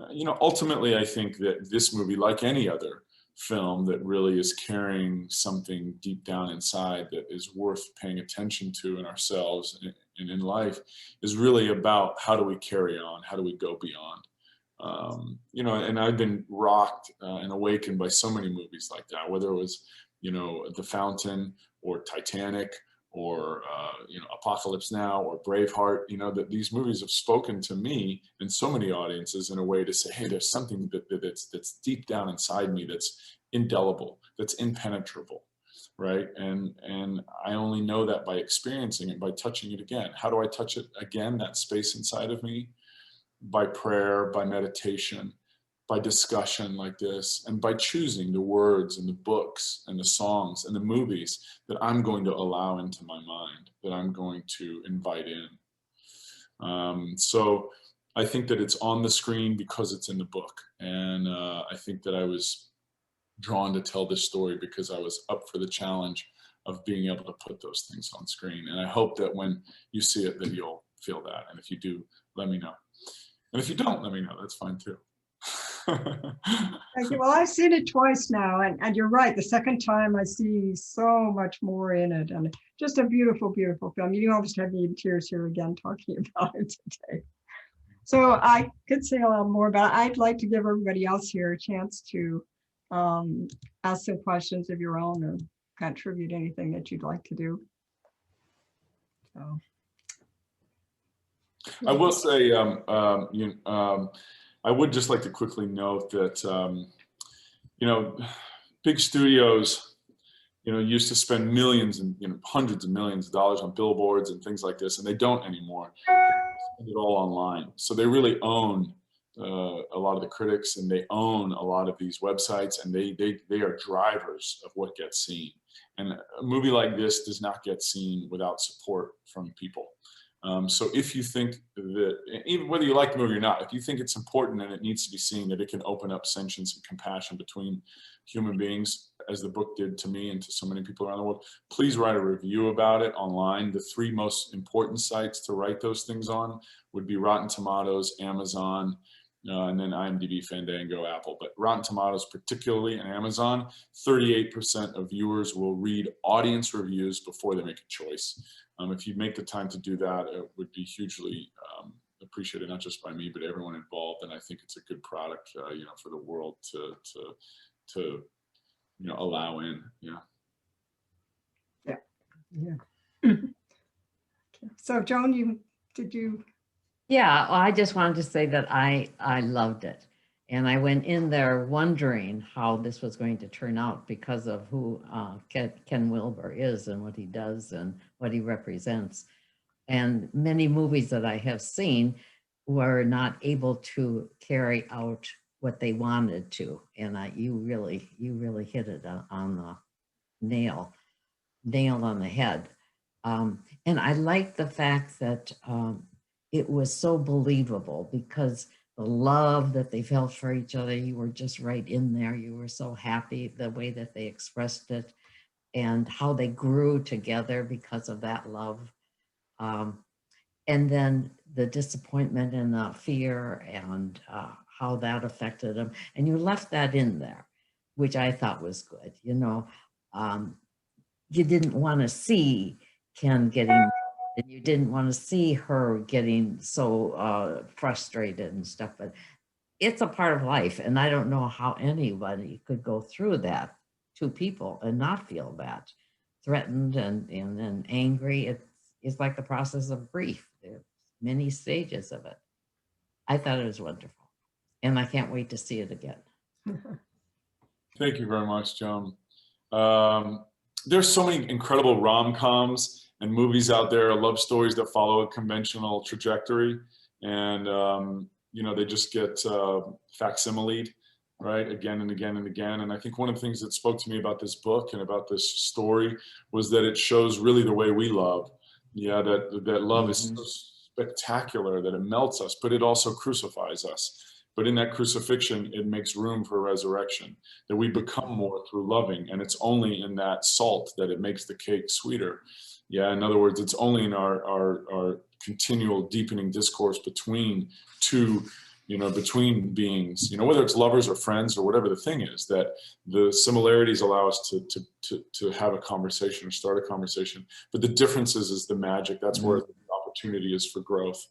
ultimately, I think that this movie, like any other film that really is carrying something deep down inside that is worth paying attention to in ourselves and in life, is really about how do we carry on, how do we go beyond. And I've been rocked and awakened by so many movies like that, whether it was, The Fountain or Titanic or Apocalypse Now or Braveheart, that these movies have spoken to me and so many audiences in a way to say, hey, there's something that's deep down inside me that's indelible, that's impenetrable, right? And I only know that by experiencing it, by touching it again. How do I touch it again, that space inside of me? By prayer, by meditation, by discussion like this, and by choosing the words and the books and the songs and the movies that I'm going to allow into my mind, that I'm going to invite in. So I think that it's on the screen because it's in the book. And I think that I was drawn to tell this story because I was up for the challenge of being able to put those things on screen. And I hope that when you see it, that you'll feel that. And if you do, let me know. And if you don't, let me know. That's fine too. Thank you. Well, I've seen it twice now, and you're right. The second time I see so much more in it, and just a beautiful, beautiful film. You almost have me in tears here again talking about it today. So I could say a lot more about it. I'd like to give everybody else here a chance to ask some questions of your own or contribute anything that you'd like to do. So. I will say, I would just like to quickly note that, you know, big studios, you know, used to spend millions and, you know, hundreds of millions of dollars on billboards and things like this, and they don't anymore. They spend it all online. So they really own a lot of the critics, and they own a lot of these websites, and they are drivers of what gets seen. And a movie like this does not get seen without support from people. So if you think that, even whether you like the movie or not, if you think it's important and it needs to be seen, that it can open up sentience and compassion between human beings, as the book did to me and to so many people around the world, please write a review about it online. The 3 most important sites to write those things on would be Rotten Tomatoes, Amazon, and then IMDb, Fandango, Apple. But Rotten Tomatoes particularly, and Amazon, 38% of viewers will read audience reviews before they make a choice. If you make the time to do that, it would be hugely appreciated, not just by me, but everyone involved. And I think it's a good product, you know, for the world to you know, allow in. Yeah. Yeah. So Joan, did you? Yeah, well, I just wanted to say that I loved it. And I went in there wondering how this was going to turn out because of who Ken Wilber is and what he does and what he represents. And many movies that I have seen were not able to carry out what they wanted to. And you really hit it on the nail on the head. And I like the fact that it was so believable, because the love that they felt for each other, you were just right in there. You were so happy the way that they expressed it and how they grew together because of that love. And then the disappointment and the fear and how that affected them. And you left that in there, which I thought was good. You know, you didn't want to see Ken getting, and you didn't want to see her getting so frustrated and stuff, but it's a part of life. And I don't know how anybody could go through that, 2 people, and not feel that threatened and angry. It's like the process of grief. There's many stages of it. I thought it was wonderful, and I can't wait to see it again. Thank you very much, Joan. There's so many incredible rom-coms and movies out there, love stories that follow a conventional trajectory, and you know, they just get facsimiled, right, again and again and again. And I think one of the things that spoke to me about this book and about this story was that it shows really the way we love. Yeah, that love is so spectacular that it melts us, but it also crucifies us. But in that crucifixion, it makes room for resurrection, that we become more through loving. And it's only in that salt that it makes the cake sweeter. Yeah, in other words, it's only in our continual deepening discourse between 2, you know, between beings, you know, whether it's lovers or friends or whatever the thing is, that the similarities allow us to have a conversation or start a conversation. But the differences is the magic. That's where the opportunity is for growth.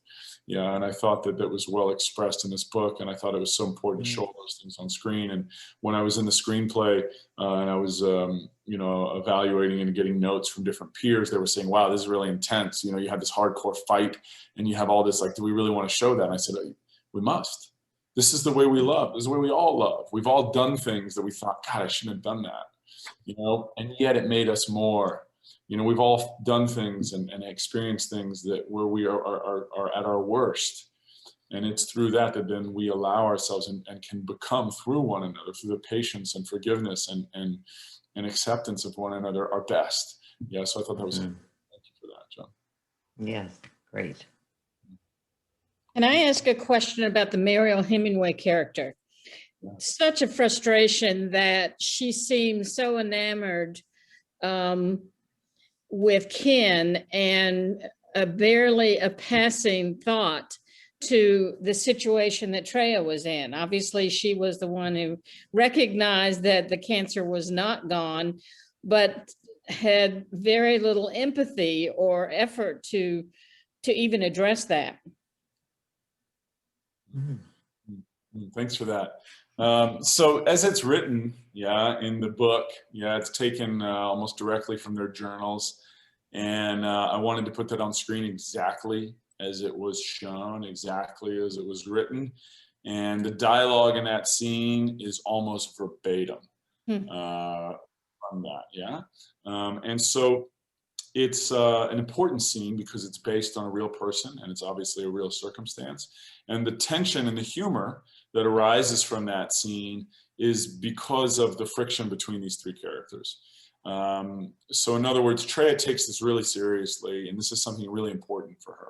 Yeah, and I thought that was well expressed in this book, and I thought it was so important to show those things on screen. And when I was in the screenplay and I was, you know, evaluating and getting notes from different peers, they were saying, "Wow, this is really intense. You know, you have this hardcore fight, and you have all this. Like, do we really want to show that?" And I said, "We must. This is the way we love. This is the way we all love. We've all done things that we thought, God, I shouldn't have done that, you know, and yet it made us more." You know, we've all done things and experienced things that where we are at our worst. And it's through that then we allow ourselves and can become, through one another, through the patience and forgiveness and acceptance of one another, our best. Yeah, so I thought that was, thank you for that, John. Yes, great. Can I ask a question about the Mariel Hemingway character? Yeah. Such a frustration that she seems so enamored with Ken, and barely a passing thought to the situation that Treya was in. Obviously, she was the one who recognized that the cancer was not gone, but had very little empathy or effort to even address that. Thanks for that. So as it's written, yeah, in the book, yeah, it's taken almost directly from their journals. And I wanted to put that on screen exactly as it was shown, exactly as it was written. And the dialogue in that scene is almost verbatim from that, yeah. And so it's an important scene because it's based on a real person and it's obviously a real circumstance. And the tension and the humor that arises from that scene is because of the friction between these three characters. So in other words, Treya takes this really seriously, and this is something really important for her.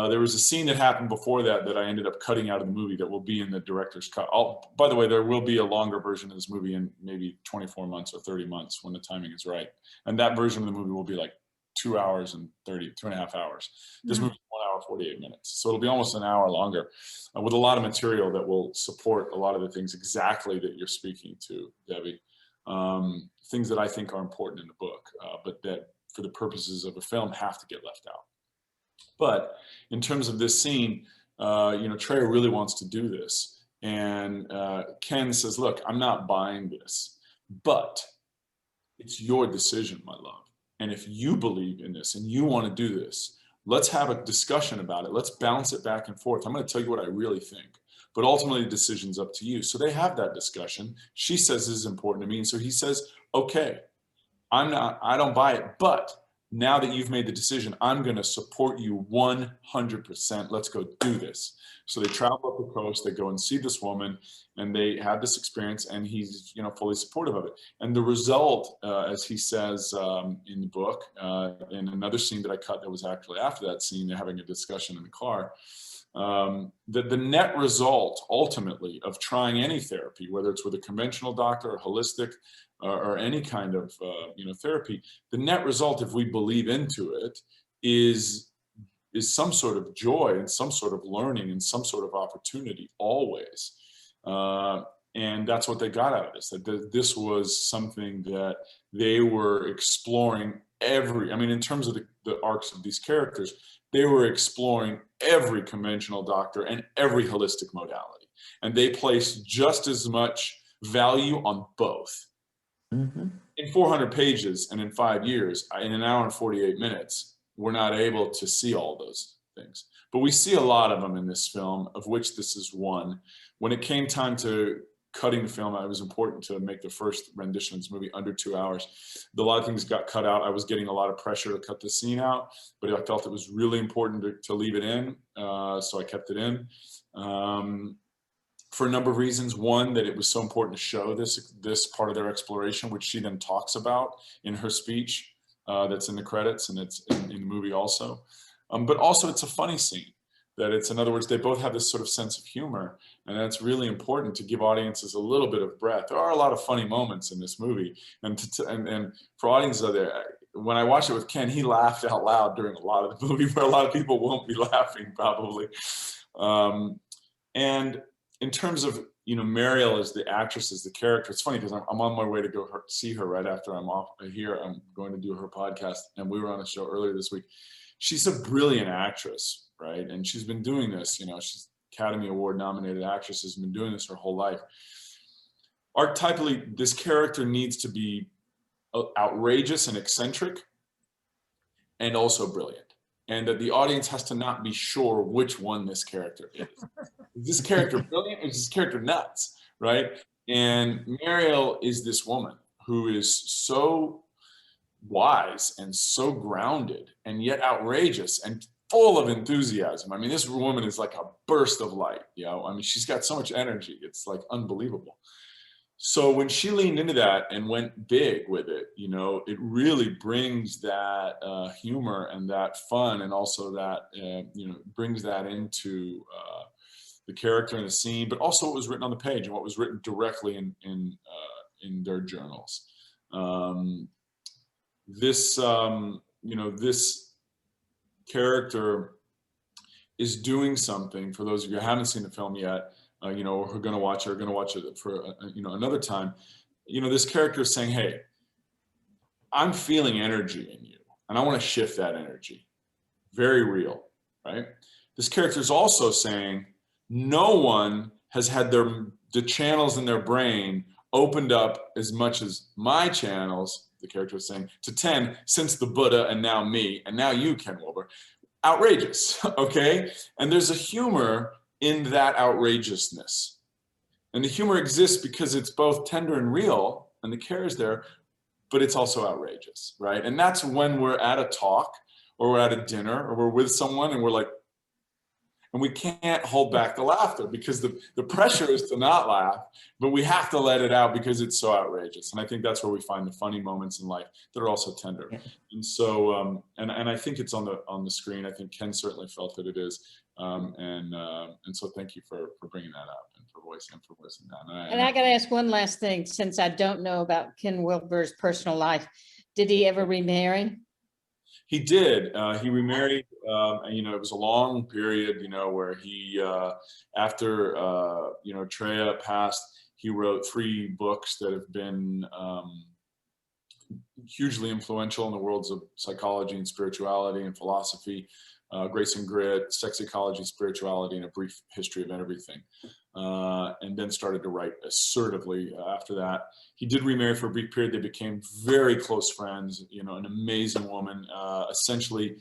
There was a scene that happened before that that I ended up cutting out of the movie that will be in the director's cut. By the way, there will be a longer version of this movie in maybe 24 months or 30 months when the timing is right. And that version of the movie will be like 2 hours and 2.5 hours. This movie is 1 hour, 48 minutes. So it'll be almost an hour longer with a lot of material that will support a lot of the things exactly that you're speaking to, Debbie. Things that I think are important in the book, but that for the purposes of a film have to get left out. But in terms of this scene, you know, Treya really wants to do this. And Ken says, look, I'm not buying this, but it's your decision, my love. And if you believe in this and you want to do this, let's have a discussion about it. Let's bounce it back and forth. I'm going to tell you what I really think. But ultimately, the decision's up to you. So they have that discussion. She says this is important to me. And so he says, okay, I don't buy it, but now that you've made the decision, I'm going to support you 100%. Let's go do this. So they travel up the coast, they go and see this woman, and they have this experience, and he's, you know, fully supportive of it. And the result, as he says in the book, in another scene that I cut that was actually after that scene, they're having a discussion in the car, the net result ultimately of trying any therapy, whether it's with a conventional doctor or holistic or any kind of you know, therapy, the net result, if we believe into it, is some sort of joy and some sort of learning and some sort of opportunity always. And that's what they got out of this, that this was something that they were exploring I mean, in terms of the arcs of these characters, they were exploring every conventional doctor and every holistic modality. And they placed just as much value on both. Mm-hmm. In 400 pages and in 5 years, in an hour and 48 minutes, we're not able to see all those things. But we see a lot of them in this film, of which this is one. When it came time to cutting the film, it was important to make the first rendition of this movie under 2 hours. A lot of things got cut out. I was getting a lot of pressure to cut the scene out, but I felt it was really important to leave it in, so I kept it in. For a number of reasons. One, that it was so important to show this part of their exploration, which she then talks about in her speech that's in the credits, and it's in the movie also. But also it's a funny scene. That it's, in other words, they both have this sort of sense of humor, and that's really important to give audiences a little bit of breath. There are a lot of funny moments in this movie, and for audiences out there, when I watched it with Ken, he laughed out loud during a lot of the movie, where a lot of people won't be laughing probably. And in terms of, you know, Mariel as the actress, as the character, it's funny because I'm on my way to go see her right after I'm off here. I'm going to do her podcast, and we were on a show earlier this week. She's a brilliant actress, right? And she's been doing this, you know, she's Academy Award nominated actress, has been doing this her whole life. Archetypally, this character needs to be outrageous and eccentric and also brilliant. And that the audience has to not be sure which one this character is. Is this character brilliant or is this character nuts, right? And Mariel is this woman who is so wise and so grounded and yet outrageous and full of enthusiasm. I mean, this woman is like a burst of light, you know? I mean, she's got so much energy. It's like unbelievable. So when she leaned into that and went big with it, you know, it really brings that humor and that fun, and also that, you know, brings that into the character and the scene, but also what was written on the page and what was written directly in their journals. This, you know, this character is doing something. For those of you who haven't seen the film yet, you know, or who are going to watch it, or going to watch it for you know, another time, you know, this character is saying, hey, I'm feeling energy in you, and I want to shift that energy. Very real, right? This character is also saying, no one has had the channels in their brain opened up as much as my channels, the character is saying, to 10 since the Buddha, and now me, and now you, Ken Wilber. Outrageous, okay? And there's a humor in that outrageousness. And the humor exists because it's both tender and real, and the care is there, but it's also outrageous, right? And that's when we're at a talk, or we're at a dinner, or we're with someone, and we're like, and we can't hold back the laughter, because the pressure is to not laugh, but we have to let it out because it's so outrageous. And I think that's where we find the funny moments in life that are also tender. Yeah. And so, and I think it's on the screen. I think Ken certainly felt that it is. And so thank you for bringing that up and for voicing that. And I got to ask one last thing, since I don't know about Ken Wilber's personal life. Did he ever remarry? He did. He remarried. And, you know, it was a long period, you know, where he, after, you know, Treya passed, he wrote 3 books that have been hugely influential in the worlds of psychology and spirituality and philosophy. Grace and Grit, Sex Ecology, Spirituality, and A Brief History of Everything. And then started to write assertively after that. He did remarry for a brief period. They became very close friends, you know, an amazing woman. Essentially,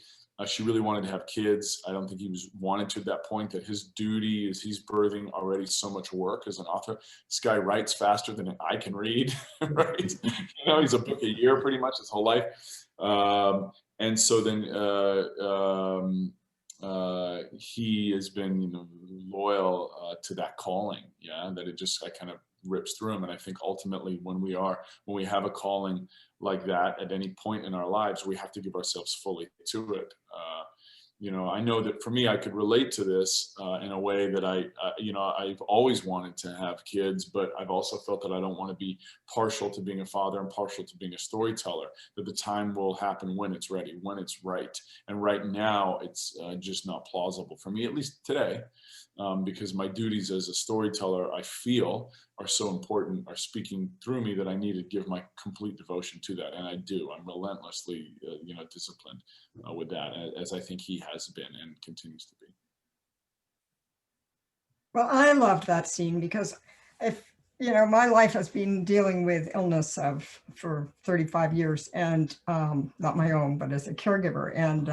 she really wanted to have kids. I don't think he wanted to at that point, that his duty is he's birthing already so much work as an author. This guy writes faster than I can read, right? You know, he's a book a year pretty much his whole life. And so then he has been, you know, loyal to that calling, yeah, that it just kind of rips through him. And I think ultimately when we have a calling like that at any point in our lives, we have to give ourselves fully to it. You know, I know that for me, I could relate to this in a way that you know, I've always wanted to have kids, but I've also felt that I don't want to be partial to being a father and partial to being a storyteller, that the time will happen when it's ready, when it's right. And right now, it's just not plausible for me, at least today, because my duties as a storyteller, I feel, are so important, are speaking through me, that I need to give my complete devotion to that. And I do. I'm relentlessly, you know, disciplined with that, as I think he has been and continues to be. Well, I loved that scene because, if you know, my life has been dealing with illness for 35 years, and not my own, but as a caregiver, and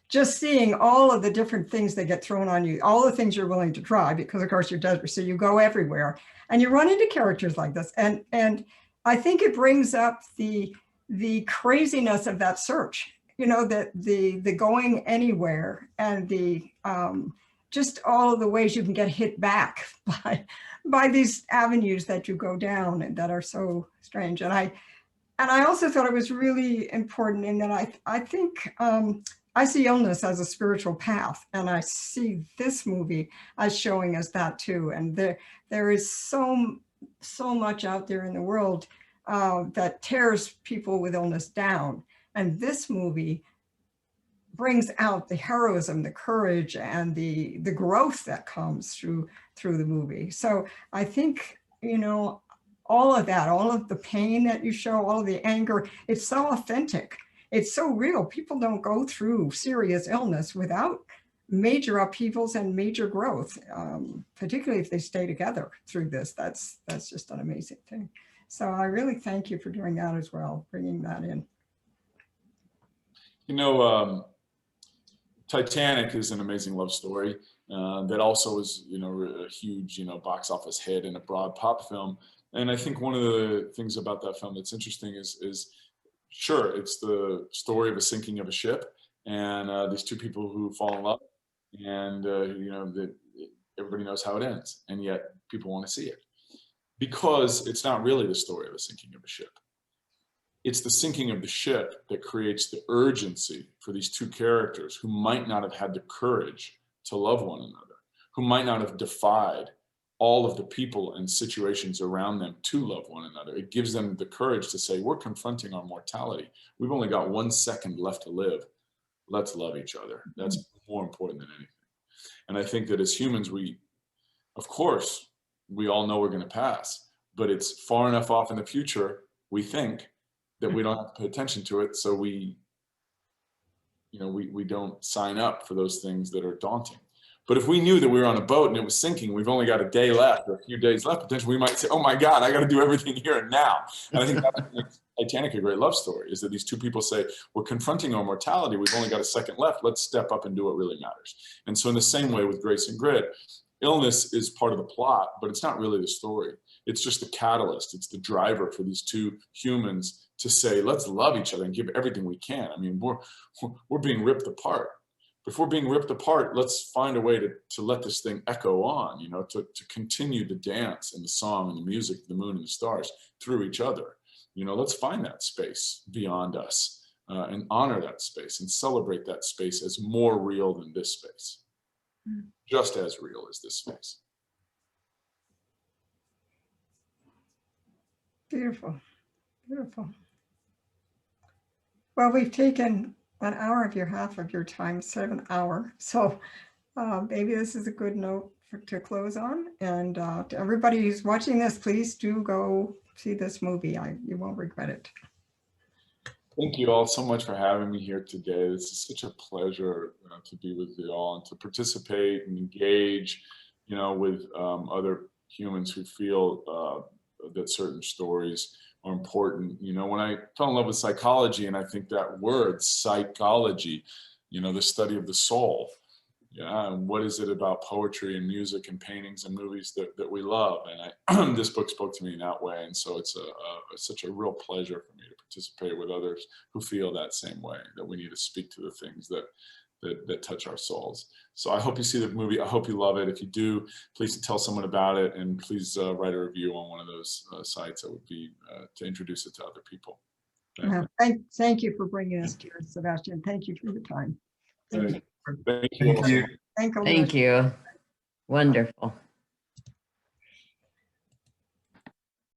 just seeing all of the different things that get thrown on you, all the things you're willing to try, because of course you're desperate, so you go everywhere, and you run into characters like this, and I think it brings up the craziness of that search, you know, that the going anywhere, and the just all of the ways you can get hit back by these avenues that you go down and that are so strange. And I also thought it was really important in that I think I see illness as a spiritual path, and I see this movie as showing us that too. And there is so much out there in the world that tears people with illness down. And this movie brings out the heroism, the courage, and the growth that comes through the movie. So I think, you know, all of that, all of the pain that you show, all of the anger, it's so authentic. It's so real. People don't go through serious illness without major upheavals and major growth, particularly if they stay together through this. That's just an amazing thing. So I really thank you for doing that as well, bringing that in. You know, Titanic is an amazing love story that also is, you know, a huge, you know, box office hit and a broad pop film. And I think one of the things about that film that's interesting is sure, it's the story of a sinking of a ship, and these two people who fall in love, and you know, everybody knows how it ends, and yet people want to see it because it's not really the story of a sinking of a ship. It's the sinking of the ship that creates the urgency for these two characters who might not have had the courage to love one another, who might not have defied all of the people and situations around them to love one another. It gives them the courage to say, we're confronting our mortality. We've only got 1 second left to live. Let's love each other. That's more important than anything. And I think that as humans, of course, we all know we're going to pass, but it's far enough off in the future, we think, that we don't have to pay attention to it. So we don't sign up for those things that are daunting. But if we knew that we were on a boat and it was sinking, we've only got a day left or a few days left, potentially we might say, oh my God, I got to do everything here and now. And I think that makes Titanic a great love story, is that these two people say, we're confronting our mortality. We've only got a second left. Let's step up and do what really matters. And so in the same way with Grace and Grit, illness is part of the plot, but it's not really the story. It's just the catalyst. It's the driver for these two humans to say, let's love each other and give everything we can. I mean, we're being ripped apart. If we're being ripped apart, let's find a way to let this thing echo on, to continue the dance and the song and the music, the moon and the stars through each other. Let's find that space beyond us and honor that space and celebrate that space as more real than this space, just as real as this space. Beautiful, beautiful. Well, we've taken an hour of half of your time instead of an hour. So maybe this is a good note to close on. And to everybody who's watching this, please do go see this movie. You won't regret it. Thank you all so much for having me here today. This is such a pleasure to be with you all and to participate and engage, with other humans who feel that certain stories are important. When I fell in love with psychology, and I think that word, psychology, the study of the soul. Yeah, and what is it about poetry and music and paintings and movies that we love? And this book spoke to me in that way. And so it's such a real pleasure for me to participate with others who feel that same way, that we need to speak to the things that touch our souls. So I hope you see the movie. I hope you love it. If you do, please tell someone about it, and please write a review on one of those sites. That would be to introduce it to other people. Thank you for bringing us here, Sebastian. Thank you for the time. Thank you. Thank you. Wonderful.